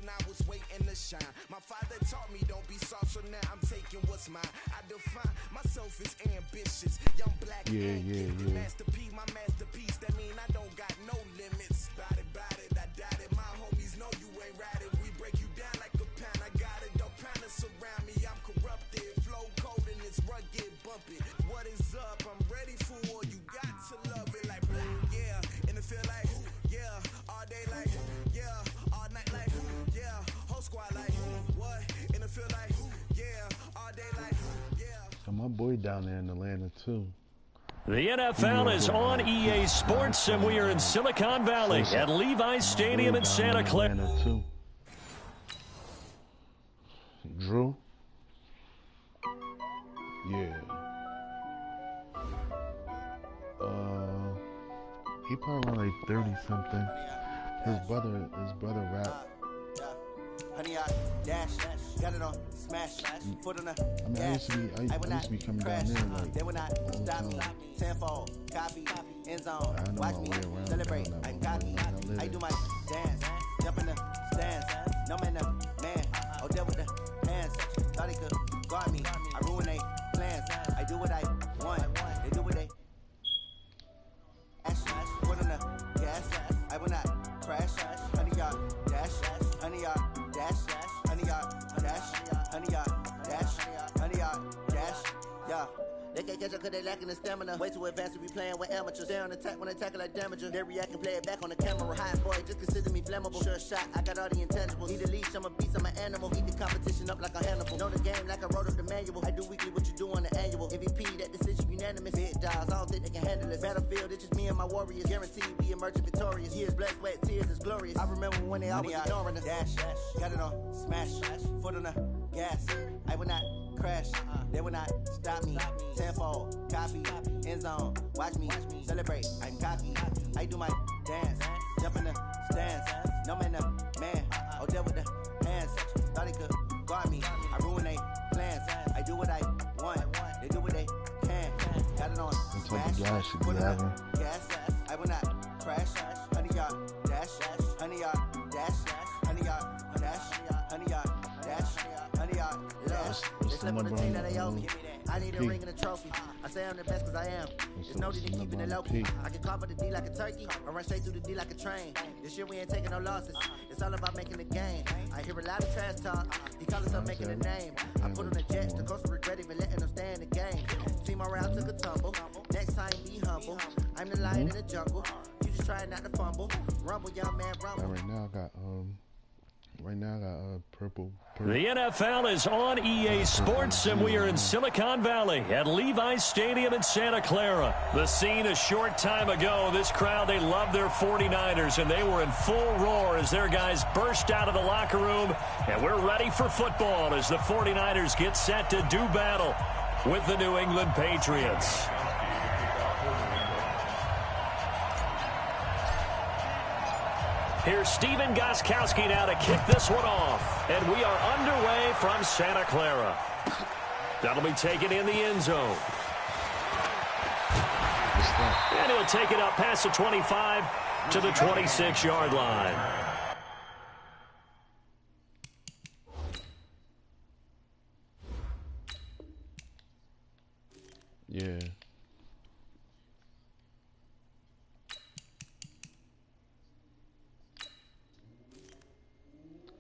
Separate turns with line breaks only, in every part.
I was waiting to shine. My father taught me don't be soft, so now I'm taking what's mine. I define myself as ambitious, young black and gifted. Master P, my masterpiece. That mean I don't got no limits. Bout it, I doubt it. My homies know you ain't ratted. We break you down like a pound. I got it, don't pound us around me. I'm corrupted, flow cold and it's rugged, bumpy. What is up? I'm ready for war. You got to love it like black, yeah. And it feel like, yeah, all day like, yeah, all night like, yeah, whole squad like, what? And it feel like, yeah, all day like, yeah.
So my boy down there in Atlanta too.
The NFL is on EA Sports, and we are in Silicon Valley at Levi's Stadium in Santa Clara.
Too. Drew? Yeah. He probably like 30-something. His brother rap.
Honey, I dash, got it on, smash, foot on the gas.
I used to be coming down there like
they will not stop me. Tenfold, copy, end zone. Watch me celebrate. I'm cocky. I do my dance, jump in the stands. No man, man. Oh, there with the hands. Thought he could guard me. I ruin they plans. I do what I want. They do what they. Foot on the gas. I will not crash. Honey, y'all dash. Honey, y'all dash, honey yard, dash, honey yard, dash, honey yard, dash, yeah. They can't catch up cause they lacking the stamina. Way too advanced to be playing with amateurs. They on attack when they tackle like damager. They react and play it back on the camera. Hot boy, just consider me flammable. Sure shot, I got all the intangibles. Need a leash, I'm a beast, I'm an animal. Eat the competition up like a Hannibal. Know the game like I wrote up the manual. I do weekly what you do on the annual. MVP, that decision unanimous. Big dogs, I don't think they can handle it. Battlefield, it's just me and my warriors. Guaranteed we emerging victorious. Years, blood, sweat, tears, is glorious. I remember when they always ignoring us. Dash, got it on, smash, foot on the gas. I will not crash, they will not stop me. Tenfold, copy, end zone. Watch me celebrate. I'm cocky. I do my dance, jump in the stands. No man, man. Oh, there with the hands. Thought he could guard me. I ruin they plans. I do what I want. They do what they can. Got it on. Smash, put it up. Gas. I will not crash. Honey yard dash. Honey yard dash. Honey yard dash. Honey yard dash. Honey yard dash. They slip on the team that they owe me. I need a ring and a trophy. I say I'm the best cause I am. It's no need to keeping it low key. I can call for the D like a turkey. I run straight through the D like a train. This year we ain't taking no losses. It's all about making the game. I hear a lot of trash talk. He call us up making a name. I put on the jets. The coach regret even letting them stay in the game. Team around took a tumble. Next time be humble. I'm the lion in the jungle. You just trying not to fumble. Rumble, young man, rumble.
Right now I got purple.
The NFL is on EA Sports, and we are in Silicon Valley at Levi's Stadium in Santa Clara. The scene a short time ago, this crowd, they love their 49ers, and they were in full roar as their guys burst out of the locker room, and we're ready for football as the 49ers get set to do battle with the New England Patriots. Here's Steven Gostkowski now to kick this one off. And we are underway from Santa Clara. That'll be taken in the end zone. And he'll take it up past the 25 to the 26-yard line.
Yeah.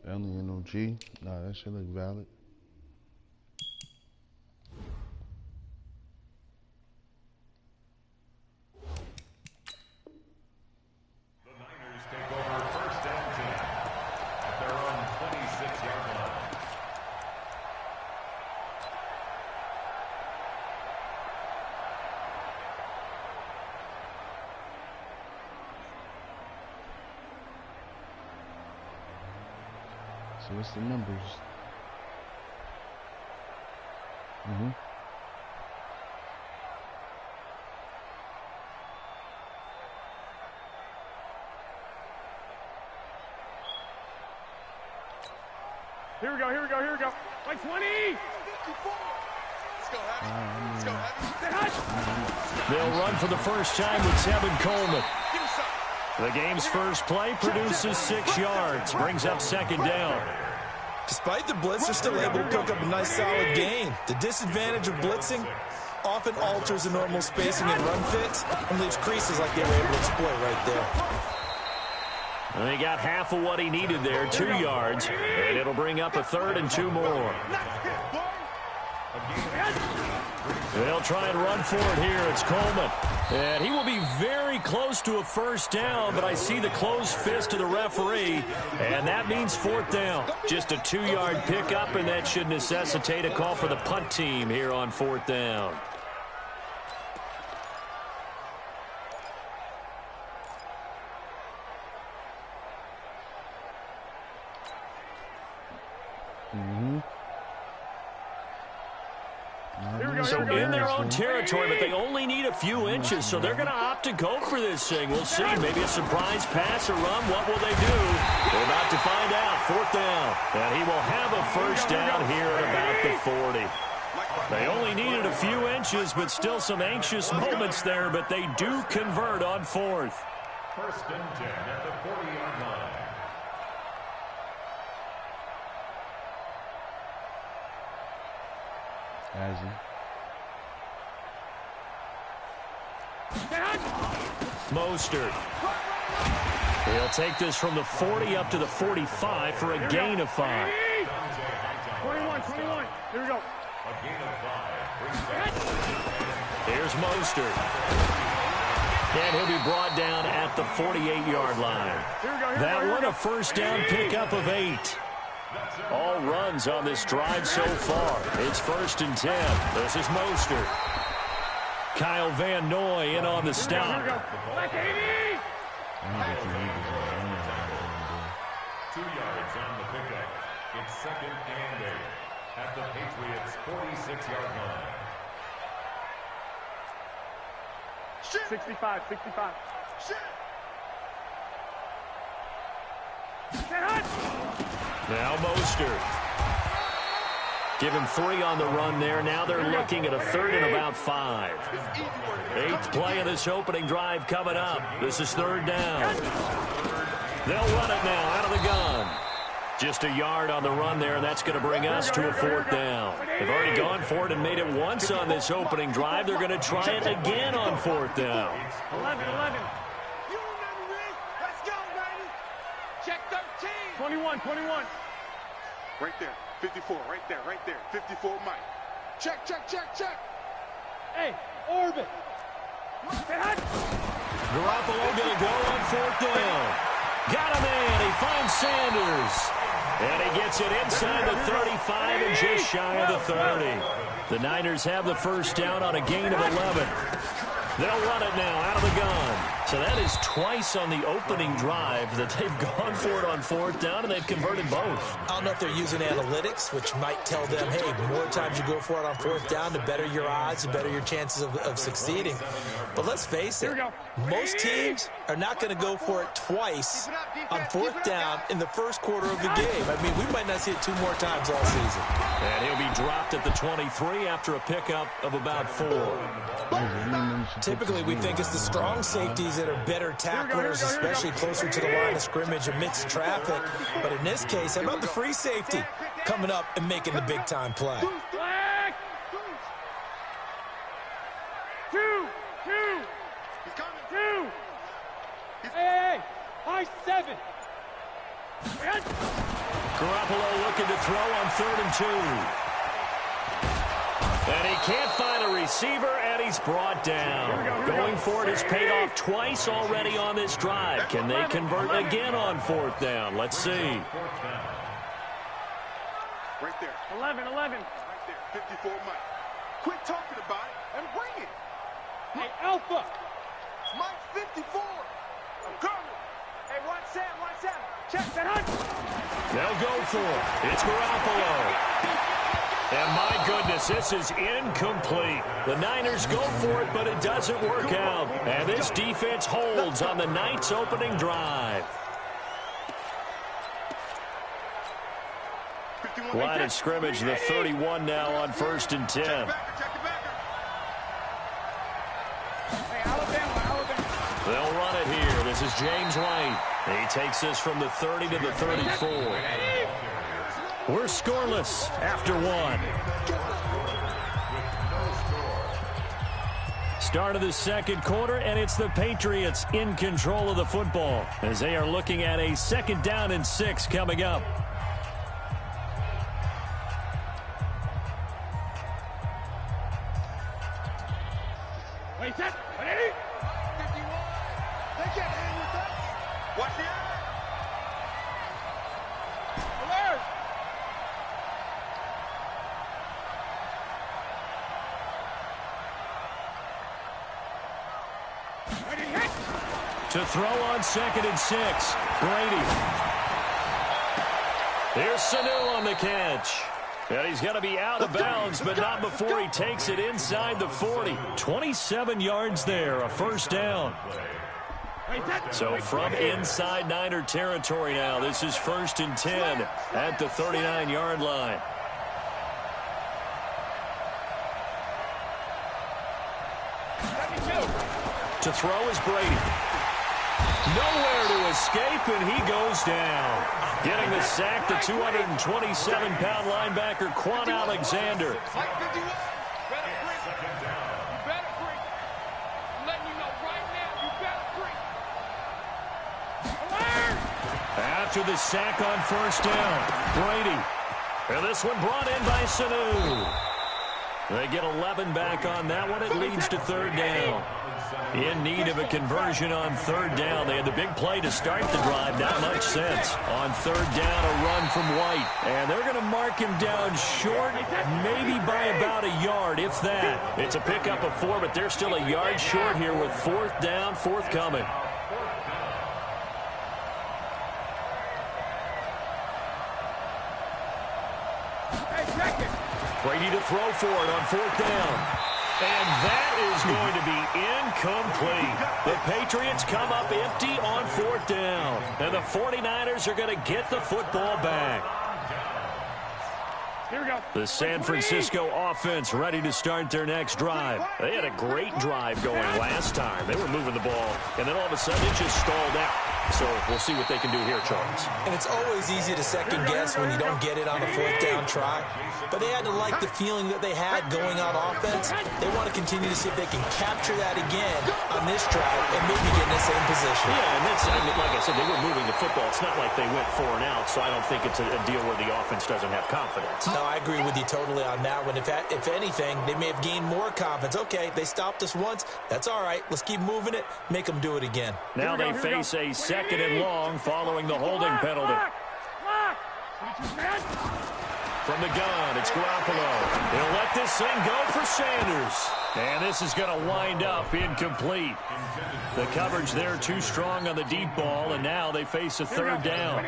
LNOG. Nah, that shit look valid.
The Niners take over first and 10 at their own 26-yard line.
So what's the numbers?
Here we go. Like 20.
They'll run for the first time with Tevin Coleman. The game's first play produces 6 yards, brings up second down.
Despite the blitz, they're still able to pick up a nice solid gain. The disadvantage of blitzing often alters the normal spacing and run fits and leaves creases like they were able to exploit right there.
And he got half of what he needed there, 2 yards, and it'll bring up a 3rd and 2 more. They'll try and run for it here. It's Coleman. And he will be very close to a first down, but I see the closed fist of the referee, and that means 4th down. Just a 2-yard pickup, and that should necessitate a call for the punt team here on 4th down. So in their own territory, but they only need a few inches, so they're going to opt to go for this thing. We'll see. Maybe a surprise pass or run. What will they do? We're about to find out. 4th down. And he will have a first down here at about the 40. They only needed a few inches, but still some anxious moments there, but they do convert on 4th.
1st and 10 at the 40-yard line.
Has he?
Mostert. He'll take this from the 40 up to the 45 for a gain of 5.
21. Here we go.
A gain of 5.
Here's Mostert. And he'll be brought down at the 48-yard line. That one a first down pickup of 8. All runs on this drive so far. It's 1st and 10. This is Mostert. Kyle Van Noy in on the stop.
2 yards on the pickup. It's 2nd and 8 at the Patriots' 46-yard line.
65.
Now Mostert. Give him 3 on the run there. Now they're looking at a 3rd and about 5. 8th play of this opening drive coming up. This is 3rd down. They'll run it now out of the gun. Just a yard on the run there, and that's going to bring us to a 4th down. They've already gone for it and made it once on this opening drive. They're going to try it again on 4th down.
11.
Let's go, baby. Check 13.
21.
Right there. 54. Right there. 54, Mike. Check.
Hey, orbit.
Garoppolo going to go on 4th down. Got him in. He finds Sanders. And he gets it inside the 35 and just shy of the 30. The Niners have the first down on a gain of 11. They'll run it now out of the gun. So that is twice on the opening drive that they've gone for it on 4th down, and they've converted both.
I don't know if they're using analytics, which might tell them, hey, the more times you go for it on 4th down, the better your odds, the better your chances of succeeding. But let's face it, most teams are not going to go for it twice on 4th down in the first quarter of the game. I mean, we might not see it 2 more times all season.
And he'll be dropped at the 23 after a pickup of about 4.
Typically, we think it's the strong safeties that are better tacklers, especially closer to the line of scrimmage amidst traffic. But in this case, how about the free safety coming up and making the big-time play?
Flag. 2.
He's coming.
2. Hey. High 7.
Garoppolo looking to throw on 3rd and 2. And he can't find a receiver, and he's brought down. Going for it has paid off twice already on this drive. Can they convert again on 4th down? Let's see.
Right there.
11.
Right there. 54, Mike. Quit talking about it and bring it.
Hey, Alpha.
Mike 54. I'm coming. Hey, watch Sam.
Check that hunt.
They'll go for it. It's Garoppolo. And my goodness, this is incomplete. The Niners go for it, but it doesn't work out. And this defense holds on the night's opening drive.
51.
Line of scrimmage, the 31 now on 1st and 10. They'll run it here. This is James White. He takes this from the 30 to the 34. We're scoreless after one. Start of the second quarter, and it's the Patriots in control of the football as they are looking at a 2nd down and 6 coming up.
Wait, set. Ready?
51. They can't hang with us. Watch the eye.
Alert! Ready, hit!
To throw on 2nd and 6, Brady. Here's Sanu on the catch. And he's going to be out of bounds, but not before he takes it inside the 40. 27 yards there, a 1st down. So from inside Niner territory now, this is 1st and 10 at the 39-yard line. To throw is Brady. Nowhere to escape, and he goes down. Getting the sack, the 227-pound linebacker, Quan Alexander. After the sack on 1st down, Brady. And this one brought in by Sanu. They get 11 back on that one. It leads to 3rd down. In need of a conversion on 3rd down. They had the big play to start the drive. Not much sense. On 3rd down, a run from White. And they're going to mark him down short, maybe by about a yard, if that. It's a pickup of 4, but they're still a yard short here with 4th down, forthcoming. Brady to throw for it on 4th down. And that is going to be incomplete. The Patriots come up empty on 4th down. And the 49ers are going to get the football back.
Here we go.
The San Francisco offense ready to start their next drive. They had a great drive going last time. They were moving the ball, and then all of a sudden it just stalled out. So we'll see what they can do here, Charles.
And it's always easy to second guess when you don't get it on a 4th down try. But they had to like the feeling that they had going on offense. They want to continue to see if they can capture that again on this drive and maybe get in the same position.
Yeah, and that's, I mean, like I said, they were moving the football. It's not like they went 4 and out, so I don't think it's a deal where the offense doesn't have confidence.
No, I agree with you totally on that one. If anything, they may have gained more confidence. Okay, they stopped us once. That's all right. Let's keep moving it. Make them do it again.
Now they face a 2nd and long following the holding penalty. From the gun, it's Garoppolo. He'll let this thing go for Sanders. And this is going to wind up incomplete. The coverage there too strong on the deep ball, and now they face a 3rd down.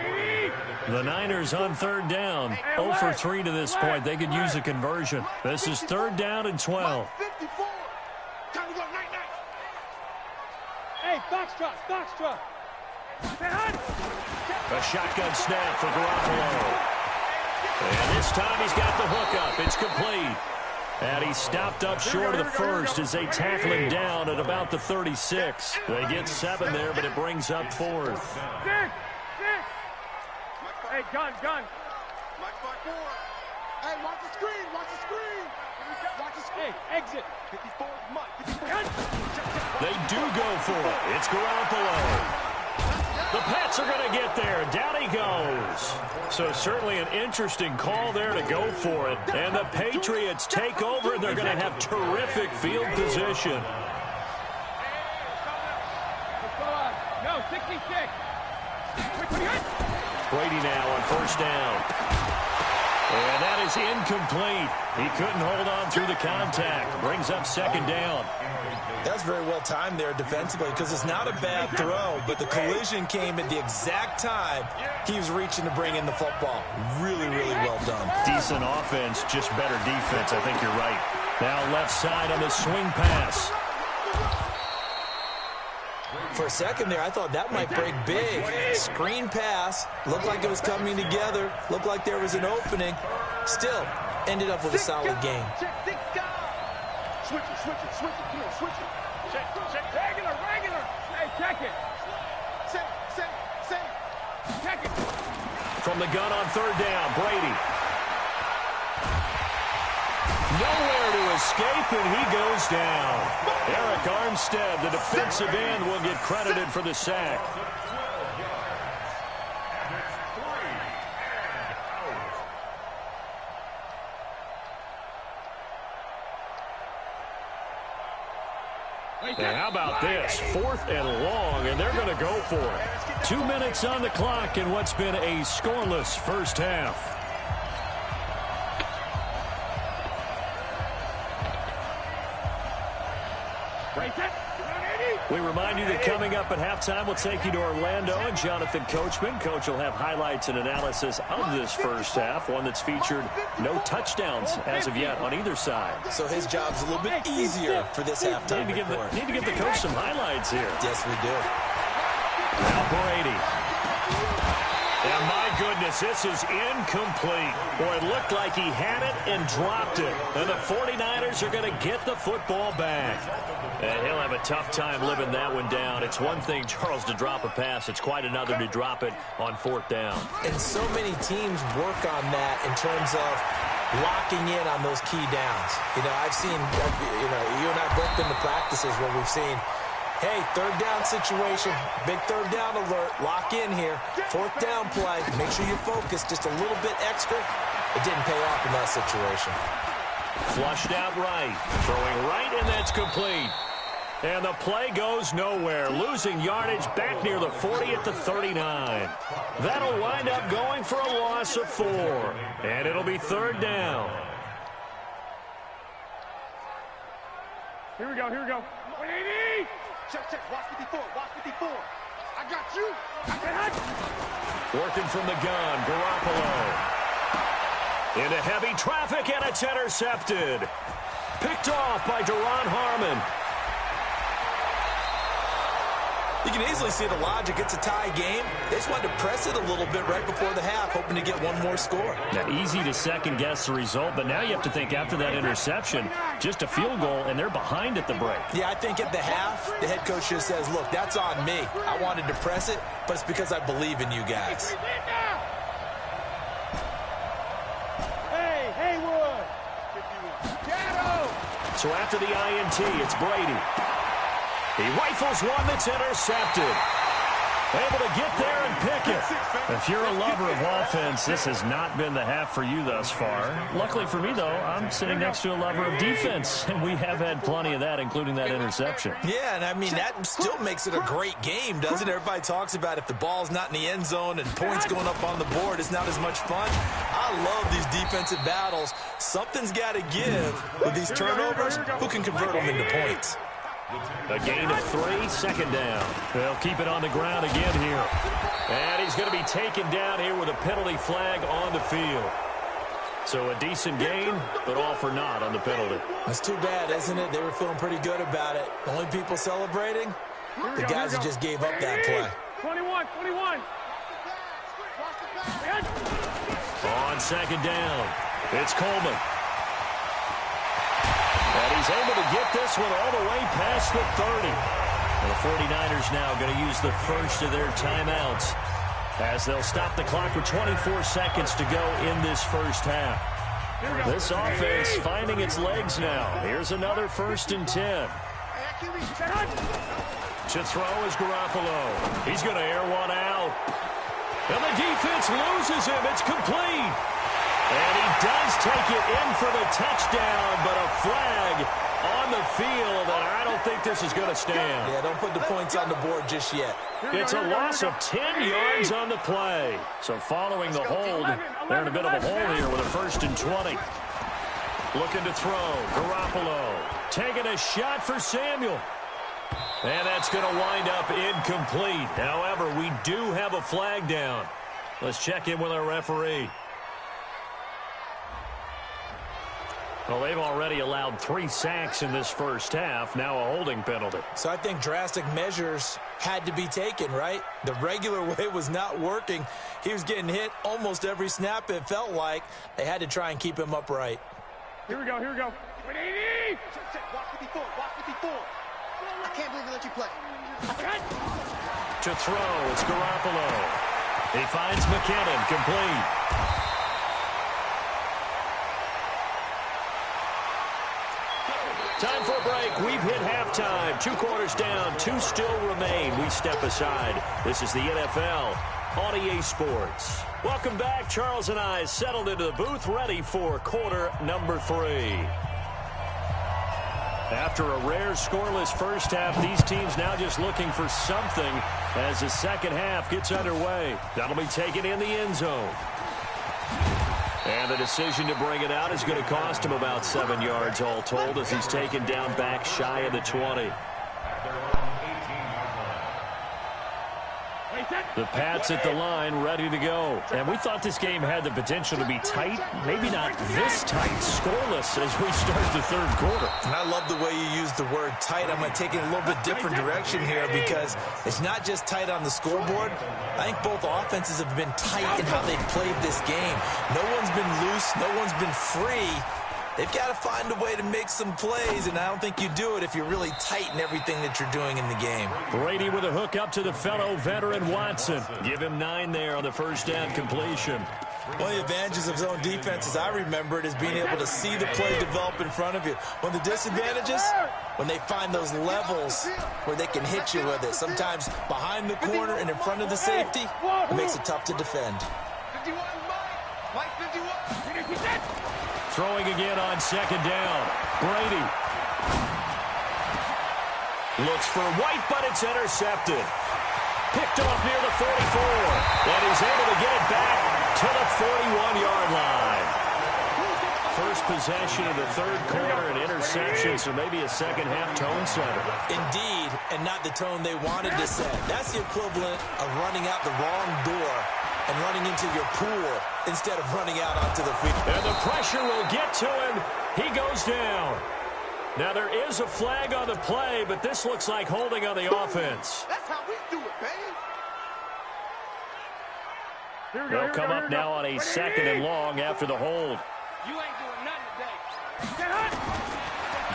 The Niners on 3rd down. 0 for 3 to this point. They could use a conversion. This is 3rd down and 12.
54. Time to go, night.
Hey, Foxtrot.
A shotgun snap for Garoppolo. And this time he's got the hook up. It's complete. And he stopped up short of the 1st as they tackle him down at about the 36. They get 7 there, but it brings up 4th.
Hey, gun.
Mike 5-4. Hey, watch the screen. Watch the screen.
Hey, exit.
54, Mike. 54.
They do go for it. It's Garoppolo. The Pats are going to get there. Down he goes. So certainly an interesting call there to go for it. And the Patriots take over, and they're going to have terrific field position.
No, 66.
Brady now on 1st down. And that is incomplete. He couldn't hold on through the contact. Brings up 2nd down.
That's very well timed there defensively because it's not a bad throw, but the collision came at the exact time he was reaching to bring in the football. Really, really well done.
Decent offense, just better defense. I think you're right. Now left side on the swing pass.
For a second there, I thought that might break big. Screen pass. Looked like it was coming together. Looked like there was an opening. Still, ended up with a solid game.
Switch it. Come on, switch it. Check. Regular. Hey, check it. Set. Check it.
From the gun on third down, Brady. Nowhere to escape, and he goes down. Eric Armstead, the defensive end, will get credited for the sack. And how about this? 4th and long, and they're going to go for it. 2 minutes on the clock in what's been a scoreless first half. We remind you that coming up at halftime, we'll take you to Orlando and Jonathan Coachman. Coach will have highlights and analysis of this first half, one that's featured no touchdowns as of yet on either side.
So his job's a little bit easier for this halftime report.
Need to give the coach some highlights here.
Yes, we do.
Now Brady. And my goodness, this is incomplete. Boy, it looked like he had it and dropped it. And the 49ers are going to get the football back. And he'll have a tough time living that one down. It's one thing, Charles, to drop a pass. It's quite another to drop it on 4th down. And
so many teams work on that in terms of locking in on those key downs. I've seen, you and I both been to practices where we've seen, hey, 3rd down situation, big 3rd down alert, lock in here, 4th down play, make sure you focus just a little bit extra. It didn't pay off in that situation.
Flushed out right, throwing right, and that's complete. And the play goes nowhere, losing yardage back near the 40 at the 39. That'll wind up going for a loss of 4, and it'll be 3rd down.
Here we go. 180. Check. Watch 54. I got you.
Working from the gun, Garoppolo. Into heavy traffic, and it's intercepted. Picked off by Duron Harmon.
You can easily see the logic. It's a tie game. They just wanted to press it a little bit right before the half, hoping to get one more score.
Now, easy to second-guess the result, but now you have to think after that interception, just a field goal, and they're behind at the break.
Yeah, I think at the half, the head coach just says, look, that's on me. I wanted to press it, but it's because I believe in you guys.
Hey, Haywood.
So after the INT, it's Brady. He rifles one that's intercepted. Able to get there and pick it. If you're a lover of offense, this has not been the half for you thus far. Luckily for me, though, I'm sitting next to a lover of defense, and we have had plenty of that, including that interception.
Yeah, and I mean, that still makes it a great game, doesn't it? Everybody talks about if the ball's not in the end zone and points going up on the board, it's not as much fun. I love these defensive battles. Something's got to give with these turnovers. Who can convert them into points?
A gain of 3, 2nd down. They'll keep it on the ground again here. And he's going to be taken down here with a penalty flag on the field. So a decent gain, but all for naught on the penalty.
That's too bad, isn't it? They were feeling pretty good about it. The only people celebrating, the guys that just gave up that play.
21.
On 2nd down, it's Coleman. And he's able to get this one all the way past the 30. And the 49ers now going to use the first of their timeouts as they'll stop the clock with 24 seconds to go in this first half. This offense finding its legs now. Here's another 1st and 10. To throw is Garoppolo. He's going to air one out. And the defense loses him. It's complete. And he does take it in for the touchdown, but a flag on the field, and I don't think this is going to stand.
Yeah, don't put the points on the board just yet.
It's a loss of 10 yards on the play. So following the hold, they're in a bit of a hole here with a 1st and 20. Looking to throw, Garoppolo taking a shot for Samuel. And that's going to wind up incomplete. However, we do have a flag down. Let's check in with our referee. Well, they've already allowed 3 sacks in this first half, now a holding penalty.
So I think drastic measures had to be taken, right? The regular way was not working. He was getting hit almost every snap, it felt like. They had to try and keep him upright.
Here we go, here we go.
Watch 54, watch 54. I can't believe they let you play.
To throw, it's Garoppolo. He finds McKinnon, complete. Time for a break. We've hit halftime. 2 quarters down. 2 still remain. We step aside. This is the NFL on EA Sports. Welcome back. Charles and I settled into the booth, ready for quarter number 3. After a rare scoreless first half, these teams now just looking for something as the second half gets underway. That'll be taken in the end zone. And the decision to bring it out is going to cost him about 7 yards all told as he's taken down back shy of the 20. The Pats at the line, ready to go. And we thought this game had the potential to be tight, maybe not this tight, scoreless as we start the third quarter.
And I love the way you use the word tight. I'm going to take it a little bit different direction here because it's not just tight on the scoreboard. I think both offenses have been tight in how they've played this game. No one's been loose. No one's been free. They've got to find a way to make some plays, and I don't think you do it if you're really tight in everything that you're doing in the game.
Brady with a hook up to the fellow veteran Watson. Give him 9 there on the first down completion.
One of the advantages of zone defense, as I remember it, is being able to see the play develop in front of you. One of the disadvantages, when they find those levels where they can hit you with it. Sometimes behind the corner and in front of the safety, it makes it tough to defend.
51, Mike 51.
Throwing again on second down. Brady looks for White, but it's intercepted. Picked off near the 44. And he's able to get it back to the 41-yard line. First possession of the third quarter, an interception, so maybe a second-half tone setter.
Indeed, and not the tone they wanted to set. That's the equivalent of running out the wrong door and running into your pool instead of running out onto the field.
And the pressure will get to him. He goes down. Now, there is a flag on the play, but this looks like holding on the offense.
That's how we do it, baby.
They'll come up now on a second and long after the hold.
You ain't doing nothing today.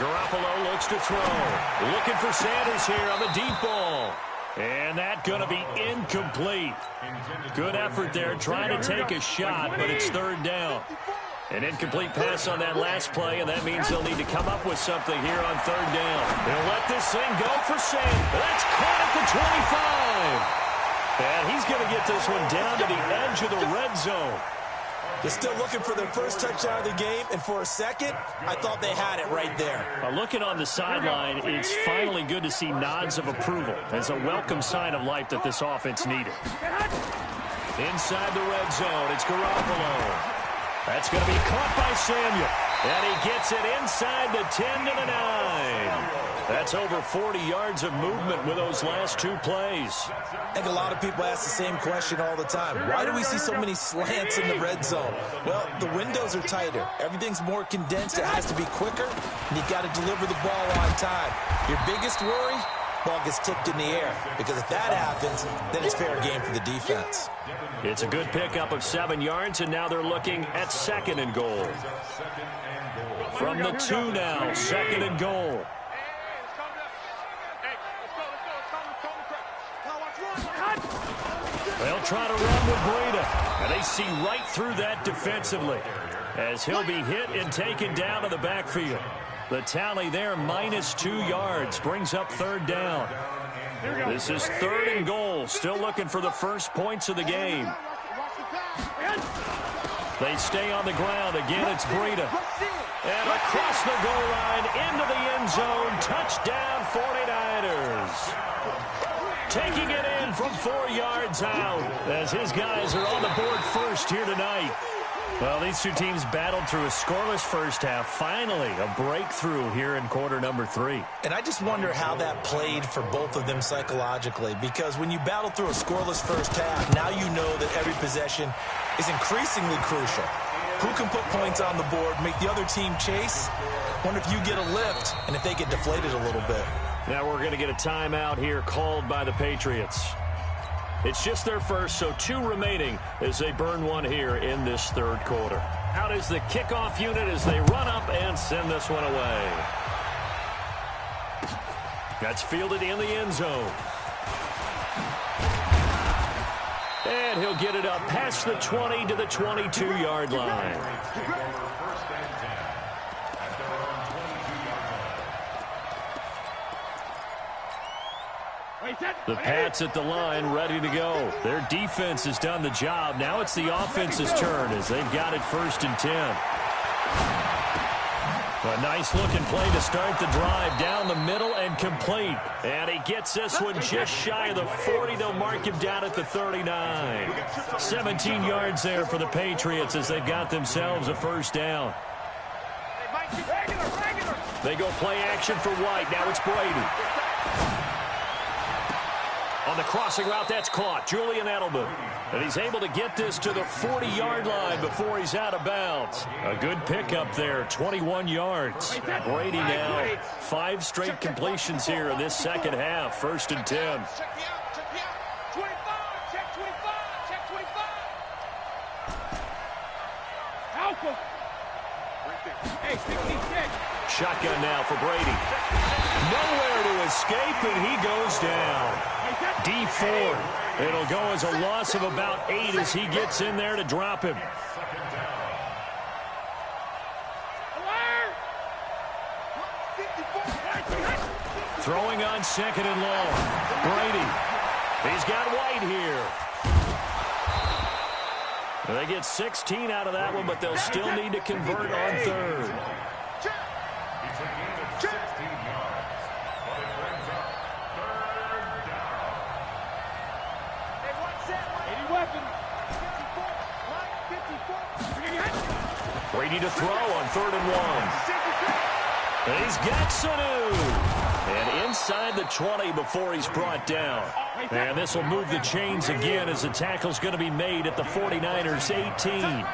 Garoppolo looks to throw. Looking for Sanders here on the deep ball. And that's going to be incomplete. Good effort there, trying to take a shot, but it's third down. An incomplete pass on that last play, and that means they'll need to come up with something here on third down. They'll let this thing go for Sanders. That's caught at the 25. And he's going to get this one down to the edge of the red zone.
They're still looking for their first touchdown of the game, and for a second, I thought they had it right there.
Looking on the sideline, it's finally good to see nods of approval as a welcome sign of life that this offense needed. Inside the red zone, it's Garoppolo. That's going to be caught by Samuel. And he gets it inside the 10 to the 9. That's over 40 yards of movement with those last 2 plays.
I think a lot of people ask the same question all the time. Why do we see so many slants in the red zone? Well, the windows are tighter. Everything's more condensed. It has to be quicker, and you've got to deliver the ball on time. Your biggest worry? Ball gets tipped in the air, because if that happens, then it's fair game for the defense.
It's a good pickup of 7 yards, and now they're looking at second and goal. From the 2 now, second and goal. They'll try to run with Breida, and they see right through that defensively as he'll be hit and taken down to the backfield. The tally there, -2 yards, brings up third down. This is third and goal, still looking for the first points of the game. They stay on the ground. Again, it's Breida. And across the goal line, into the end zone, touchdown 49ers. Taking it in from 4 yards out as his guys are on the board first here tonight. Well, these two teams battled through a scoreless first half. Finally, a breakthrough here in quarter number 3.
And I just wonder how that played for both of them psychologically, because when you battle through a scoreless first half, now you know that every possession is increasingly crucial. Who can put points on the board, make the other team chase? Wonder if you get a lift and if they get deflated a little bit.
Now we're going to get a timeout here called by the Patriots. It's just their first, so 2 remaining as they burn one here in this third quarter. Out is the kickoff unit as they run up and send this one away. That's fielded in the end zone. And he'll get it up past the 20 to the 22-yard line. The Pats at the line, ready to go. Their defense has done the job. Now it's the offense's turn as they've got it 1st and 10. A nice-looking play to start the drive down the middle and complete. And he gets this one just shy of the 40. They'll mark him down at the 39. 17 yards there for the Patriots as they've got themselves a 1st down. They go play action for White. Now it's Brady. On the crossing route, that's caught. Julian Edelman. And he's able to get this to the 40-yard line before he's out of bounds. A good pickup there, 21 yards. Brady now 5 straight completions here in this second half. 1st and 10.
Check me out. 25. Check 25. Check 25. Help him. Hey, 56.
Shotgun now for Brady. Nowhere to escape, and he goes down. D4. It'll go as a loss of about 8 as he gets in there to drop him. Throwing on 2nd and long. Brady. He's got White here. They get 16 out of that one, but they'll still need to convert on 3rd. Brady to throw on 3rd and 1. And he's got Sanu. And inside the 20 before he's brought down. And this will move the chains again as the tackle's going to be made at the 49ers 18.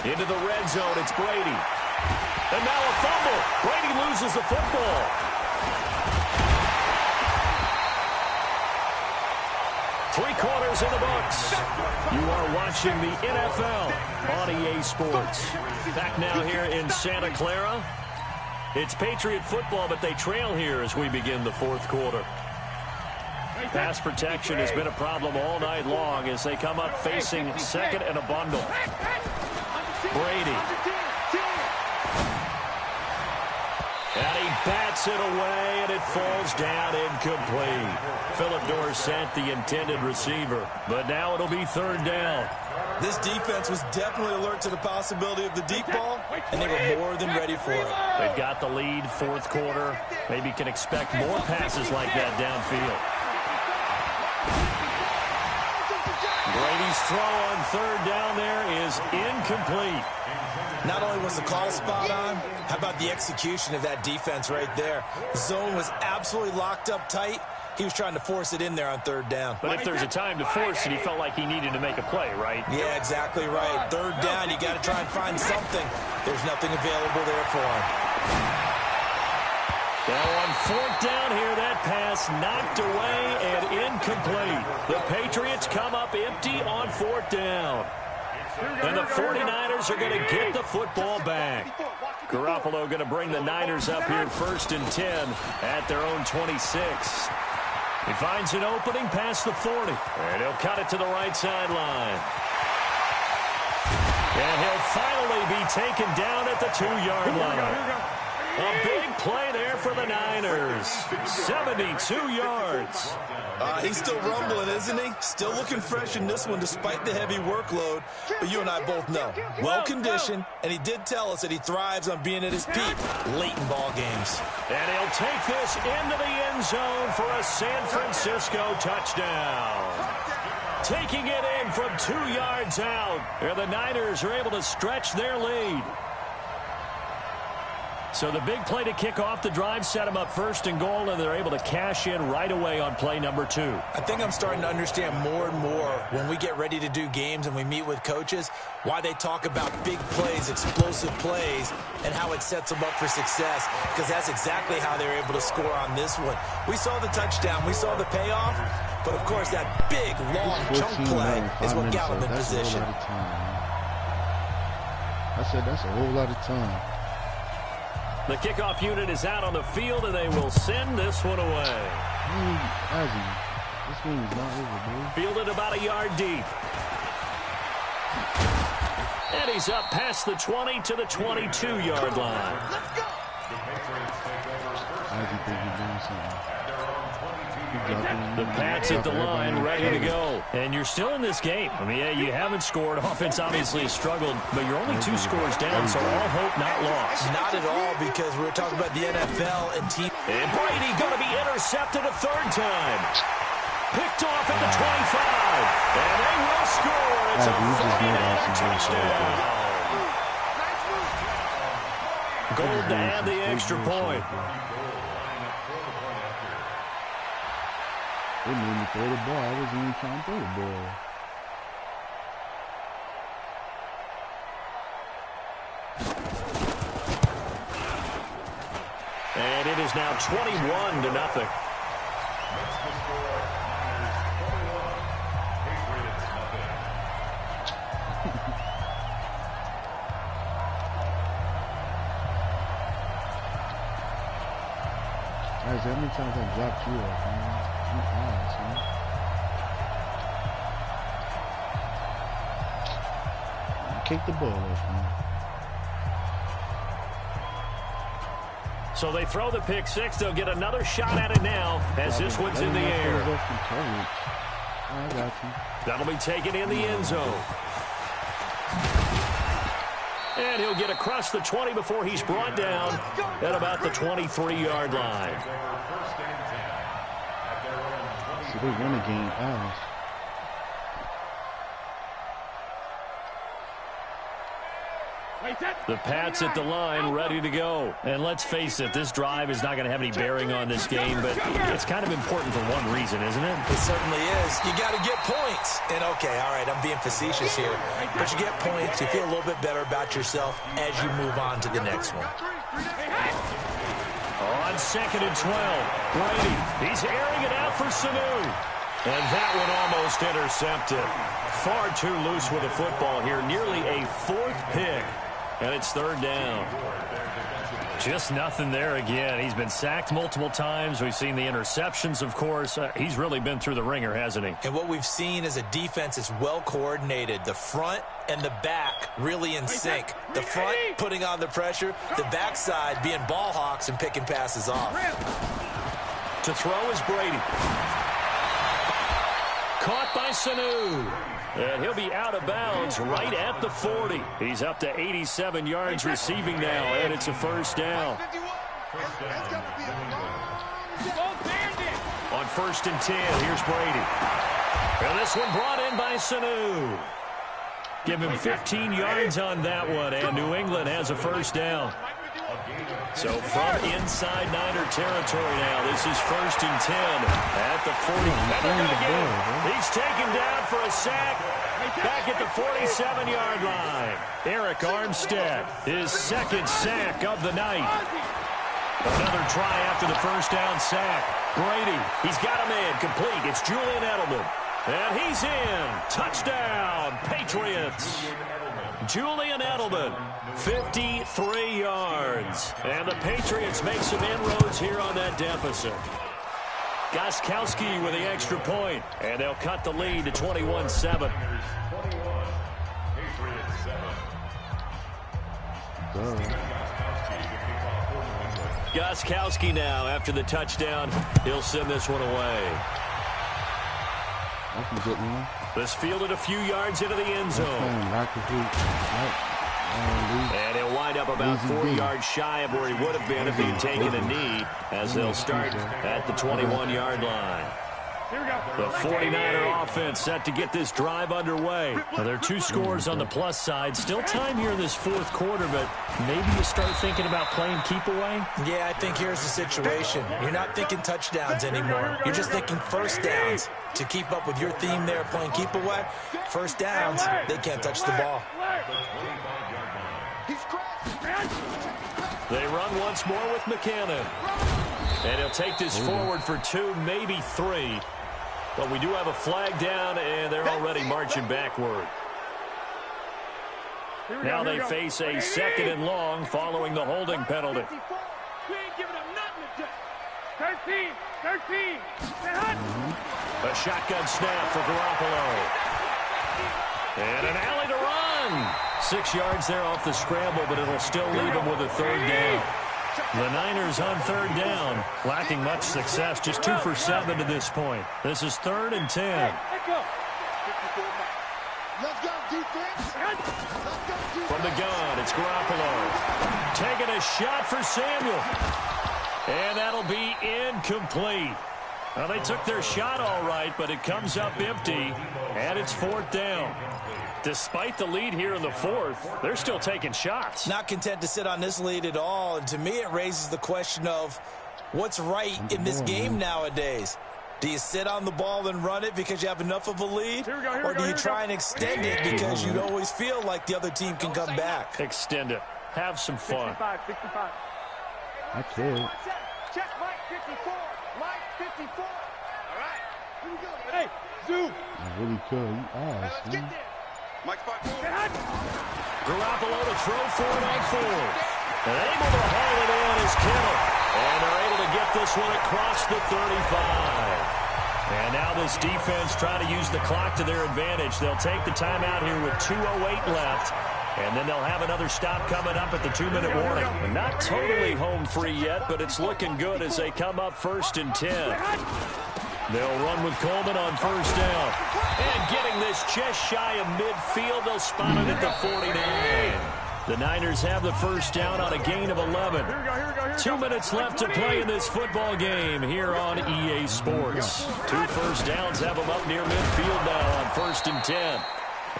Into the red zone, it's Brady. And now a fumble. Brady loses the football. Three quarters in the books. You are watching the NFL on EA Sports. Back now here in Santa Clara. It's Patriot football, but they trail here as we begin the 4th quarter. Pass protection has been a problem all night long as they come up facing 2nd and a bundle. Brady. And he bats it away, and it falls down incomplete. Philip Dorsett, the intended receiver. But now it'll be 3rd down.
This defense was definitely alert to the possibility of the deep ball, and they were more than ready for it.
They've got the lead, 4th quarter. Maybe can expect more passes like that downfield. Brady's throw on 3rd down there is incomplete.
Not only was the call spot on, how about the execution of that defense right there? The zone was absolutely locked up tight. He was trying to force it in there on 3rd down.
But if there's a time to force it, he felt like he needed to make a play, right?
Yeah, exactly right. 3rd down, you got to try and find something. There's nothing available there for him.
Now on 4th down here, that pass knocked away and incomplete. The Patriots come up empty on 4th down. And the 49ers are going to get the football back. Garoppolo going to bring the Niners up here 1st and 10 at their own 26. He finds an opening past the 40. And he'll cut it to the right sideline. And he'll finally be taken down at the 2-yard line. A big play there for the Niners. 72 yards.
He's still rumbling, isn't he? Still looking fresh in this one despite the heavy workload. But you and I both know, well-conditioned, and he did tell us that he thrives on being at his peak late in ball games.
And he'll take this into the end zone for a San Francisco touchdown. taking it in from 2 yards out. And the Niners are able to stretch their lead. So the big play to kick off the drive set them up first and goal, and they're able to cash in right away on play number 2.
I think I'm starting to understand more and more when we get ready to do games and we meet with coaches why they talk about big plays, explosive plays, and how it sets them up for success, because that's exactly how they're able to score on this one. We saw the touchdown. We saw the payoff. But, of course, that big, long chunk play is what got them in position.
I said that's a whole lot of time.
The kickoff unit is out on the field, and they will send this one away.
This game is not over, dude.
Fielded about a yard deep. And he's up past the 20 to the 22-yard line.
Let's go.
I think he's doing something.
The Pats at the line, ready to go. And you're still in this game. I mean, yeah, you haven't scored. Offense obviously has struggled, but you're only 2 scores down, so all hope not lost.
Not at all, because we were talking about the NFL and team.
And Brady going to be intercepted a 3rd time. Picked off at the 25. And they will score. It's a 49-yard touchdown. Gold to add the extra point.
They made me throw the ball. I wasn't even trying to throw the ball.
And it is now 21-0.
Guys, how many times I dropped you off, man? You ass, man. Kick the ball off, man.
So they throw the pick 6. They'll get another shot at it now as this one's in the air.
I got you.
That'll be taken in the end zone. And he'll get across the 20 before he's brought down at about the 23-yard line.
So they won a game fast.
The Pats at the line, ready to go. And let's face it, this drive is not going to have any bearing on this game, but it's kind of important for one reason, isn't it?
It certainly is. You got to get points. And, okay, all right, I'm being facetious here. But you get points, you feel a little bit better about yourself as you move on to the next one.
On 2nd and 12, Brady, he's airing it out for Sanu. And that one almost intercepted. Far too loose with the football here. Nearly a 4th pick. And it's 3rd down. Just nothing there again. He's been sacked multiple times. We've seen the interceptions, of course. He's really been through the ringer, hasn't he?
And what we've seen is a defense that's well coordinated. The front and the back really in sync. The front putting on the pressure. The backside being ball hawks and picking passes off.
To throw is Brady. Caught by Sanu. And he'll be out of bounds right at the 40. He's up to 87 yards receiving now, and it's a 1st down. On 1st and 10, here's Brady. And this one brought in by Sanu. Give him 15 yards on that one, and New England has a 1st down. So from inside Niner territory now, this is 1st and 10 at the 40. He's taken down for a sack back at the 47-yard line. Eric Armstead, his 2nd sack of the night. Another try after the 1st down sack. Brady, he's got a man complete. It's Julian Edelman. And he's in. Touchdown, Patriots. Julian Edelman, 53 yards. And the Patriots make some inroads here on that deficit. Gostkowski with the extra point. And they'll cut the lead to 21-7. Gostkowski now, after the touchdown, he'll send this one away.
That's a good one.
This fielded a few yards into the end zone. And he'll wind up about 4 yards shy of where he would have been if he'd taken a knee, as they'll start at the 21-yard line. The 49er offense set to get this drive underway. Now, there are 2 scores on the plus side. Still time here in this fourth quarter, but maybe you start thinking about playing keep away?
Yeah, I think here's the situation. You're not thinking touchdowns anymore. You're just thinking first downs. To keep up with your theme there, playing keep away, first downs, they can't touch the ball.
They run once more with McKinnon. And he'll take this forward for 2, maybe 3. But we do have a flag down, and they're already marching backward. Now they face a 2nd and long following the holding penalty.
We ain't giving them nothing today. 13.
A shotgun snap for Garoppolo. And an alley to run. 6 yards there off the scramble, but it'll still leave him with a 3rd down. The Niners on 3rd down, lacking much success, just 2 for 7 to this point. This is 3rd and 10.
Let's go, defense.
From the gun, it's Garoppolo. Taking a shot for Samuel. And that'll be incomplete. Well, they took their shot all right, but it comes up empty, and it's 4th down. Despite the lead here in the 4th, they're still taking shots.
Not content to sit on this lead at all. And to me, it raises the question of what's right in this game nowadays. Do you sit on the ball and run it because you have enough of a lead? Or do you try and extend it because you always feel like the other team can come back?
Extend it. Have some fun.
65.
That's it.
Check Mike 54. Mike 54. All right. Here we go. Hey, Zoo.
I really could. You asked,
Let's get
man.
there.
Mike spot.
Garoppolo to throw for it on 4th. And able to haul it in is Kittle. And they're able to get this one across the 35. And now this defense trying to use the clock to their advantage. They'll take the timeout here with 2:08 left. And then they'll have another stop coming up at the 2-minute warning. Not totally home free yet, but it's looking good as they come up 1st and 10. They'll run with Coleman on 1st down. And getting this just shy of midfield, they'll spot it at the 49. The Niners have the 1st down on a gain of 11. 2 minutes left to play in this football game here on EA Sports. 2 first downs have them up near midfield now on 1st and 10.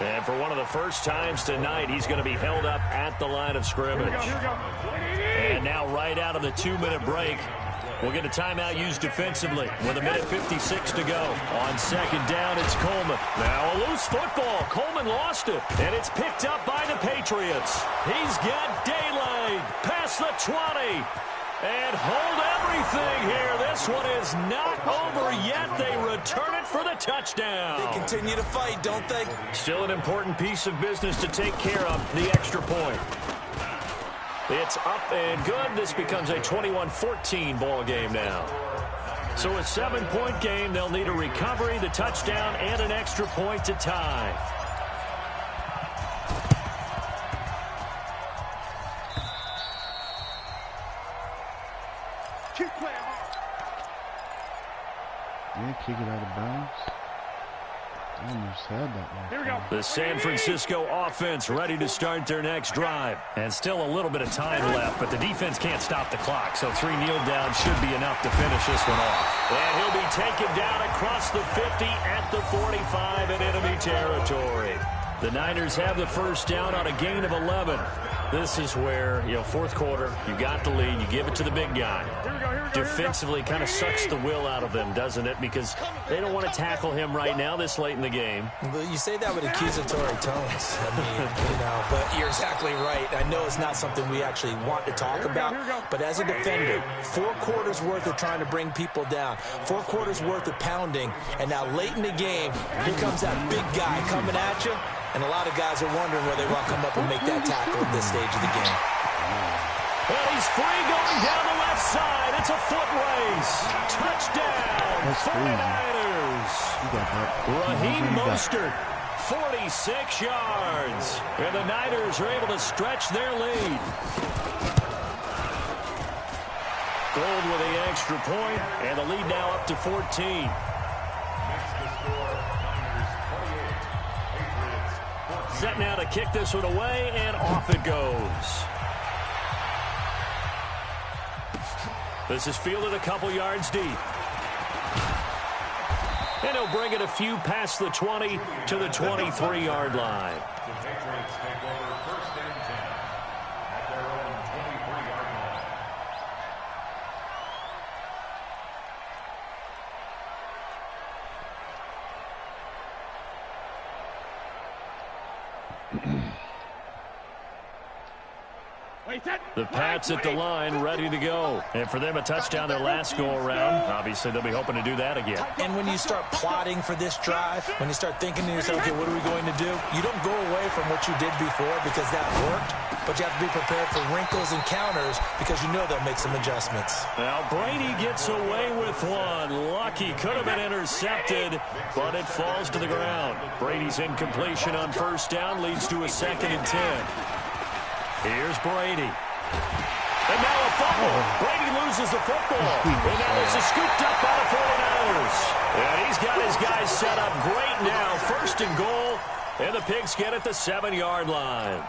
And for one of the first times tonight, he's going to be held up at the line of scrimmage. And now right out of the 2-minute break, we'll get a timeout used defensively with 1:56 to go. On 2nd down, it's Coleman. Now a loose football. Coleman lost it, and it's picked up by the Patriots. He's got daylight past the 20. And hold everything here. This one is not over yet. They return it for the touchdown.
They continue to fight, don't they?
Still an important piece of business to take care of, the extra point. It's up and good. This becomes a 21-14 ball game now. So a 7-point game. They'll need a recovery, the touchdown, and an extra point to tie.
Keep playing hard.
Yeah, kick it out of bounds. I almost had that one.
Here we go.
The San Francisco offense ready to start their next drive. And still a little bit of time left, but the defense can't stop the clock. So 3 kneel downs should be enough to finish this one off. And he'll be taken down across the 50 at the 45 in enemy territory. The Niners have the 1st down on a gain of 11. This is where, 4th quarter, you got the lead, you give it to the big guy. Defensively kind of sucks the will out of them, doesn't it? Because they don't want to tackle him right now this late in the game.
But you say that with accusatory tones. I mean, but you're exactly right. I know it's not something we actually want to talk about, but as a defender, 4 quarters worth of trying to bring people down, 4 quarters worth of pounding, and now late in the game, here comes that big guy coming at you, and a lot of guys are wondering whether they want to come up and make that tackle at this stage of the game.
Well, he's free going down the left side. It's a foot race. Touchdown, 49ers. Raheem Mostert, 46 yards. And the Niners are able to stretch their lead. Gold with the extra point, and the lead now up to 14. Set now to kick this one away, and off it goes. This is fielded a couple yards deep. And he'll bring it a few past the 20 to the 23-yard line.
The Patriots take over first and 10 at their own 23-yard line.
The Pats at the line, ready to go. And for them, a touchdown their last go-around. Obviously, they'll be hoping to do that again.
And when you start plotting for this drive, when you start thinking to yourself, okay, what are we going to do? You don't go away from what you did before because that worked, but you have to be prepared for wrinkles and counters because you know they'll make some adjustments.
Now, Brady gets away with one. Lucky, could have been intercepted, but it falls to the ground. Brady's incompletion on first down leads to a 2nd and 10. Here's Brady. And now a fumble. Brady loses the football. And now this is scooped up by the 49ers. And he's got his guys set up great now. 1st and goal. And the Pigs get at the 7-yard line.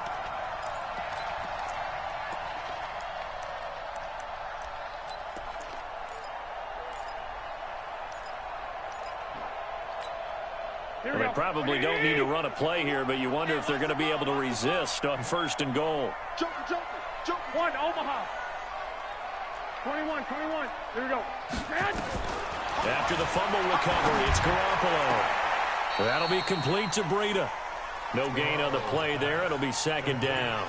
They probably don't need to run a play here, but you wonder if they're going to be able to resist on 1st and goal.
Joker. 1, Omaha. 21. There we go.
After the fumble recovery, it's Garoppolo. That'll be complete to Breida. No gain on the play there. It'll be 2nd down.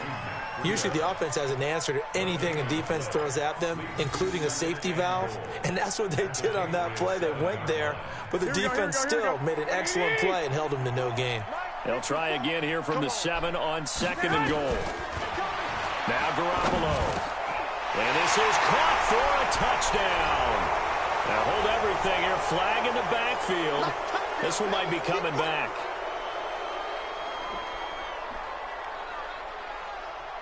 Usually the offense has an answer to anything a defense throws at them, including a safety valve. And that's what they did on that play. They went there, but the defense still made an excellent play and held them to no gain.
They'll try again here from the 7 on 2nd and goal. Now Garoppolo. And this is caught for a touchdown. Now hold everything here. Flag in the backfield. This one might be coming back.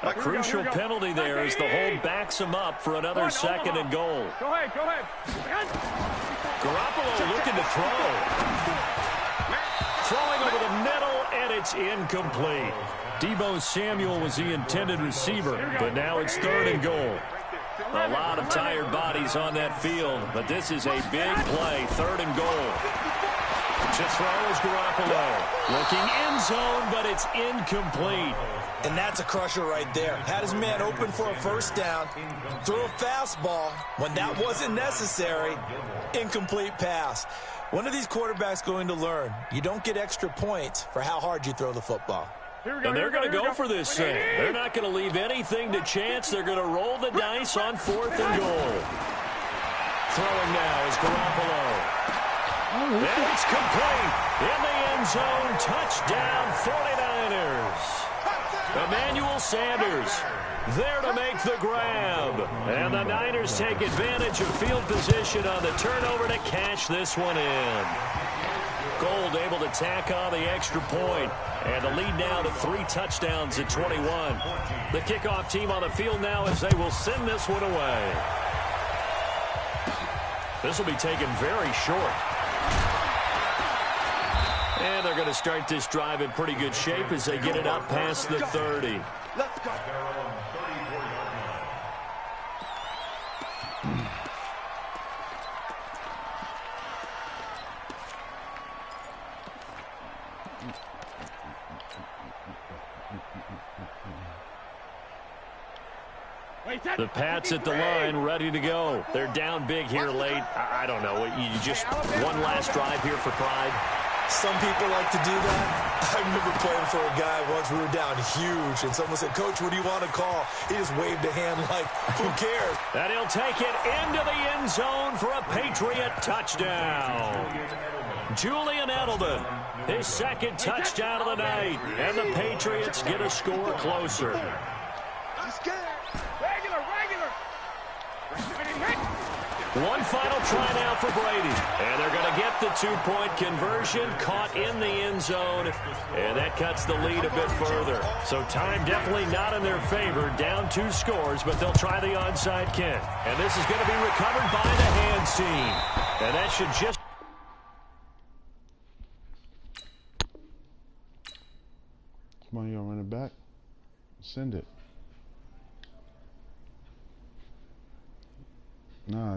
A crucial penalty there as the hold backs him up for another 2nd and goal.
Go ahead.
Garoppolo looking to throw. Throwing over the middle, and it's incomplete. Deebo Samuel was the intended receiver, but now it's 3rd and goal. A lot of tired bodies on that field, but this is a big play, 3rd and goal. To throw is Garoppolo. Looking end zone, but it's incomplete.
And that's a crusher right there. Had his man open for a 1st down, threw a fastball when that wasn't necessary. Incomplete pass. When are these quarterbacks going to learn? You don't get extra points for how hard you throw the football.
And they're going to go for this thing. They're not going to leave anything to chance. They're going to roll the dice on 4th and goal. Throwing now is Garoppolo. And it's complete. In the end zone, touchdown 49ers. Emmanuel Sanders there to make the grab. And the Niners take advantage of field position on the turnover to cash this one in. Gold able to tack on the extra point. And the lead now to 3 touchdowns at 21. The kickoff team on the field now as they will send this one away. This will be taken very short. And they're going to start this drive in pretty good shape as they get it up past the 30.
Let's go.
The Pats at the line, ready to go. They're down big here late. I don't know. You just one last drive here for pride.
Some people like to do that. I remember playing for a guy once. We were down huge, and someone said, "Coach, what do you want to call?" He just waved a hand like, who cares?
And he'll take it into the end zone for a Patriot touchdown. Julian Edelman, his 2nd touchdown of the night. And the Patriots get a score closer. One final try now for Brady. And they're going to get the 2-point conversion, caught in the end zone. And that cuts the lead a bit further. So time definitely not in their favor. Down 2 scores, but they'll try the onside kick. And this is going to be recovered by the hands team. And that should just...
Come on, y'all run it back. Send it. Nah.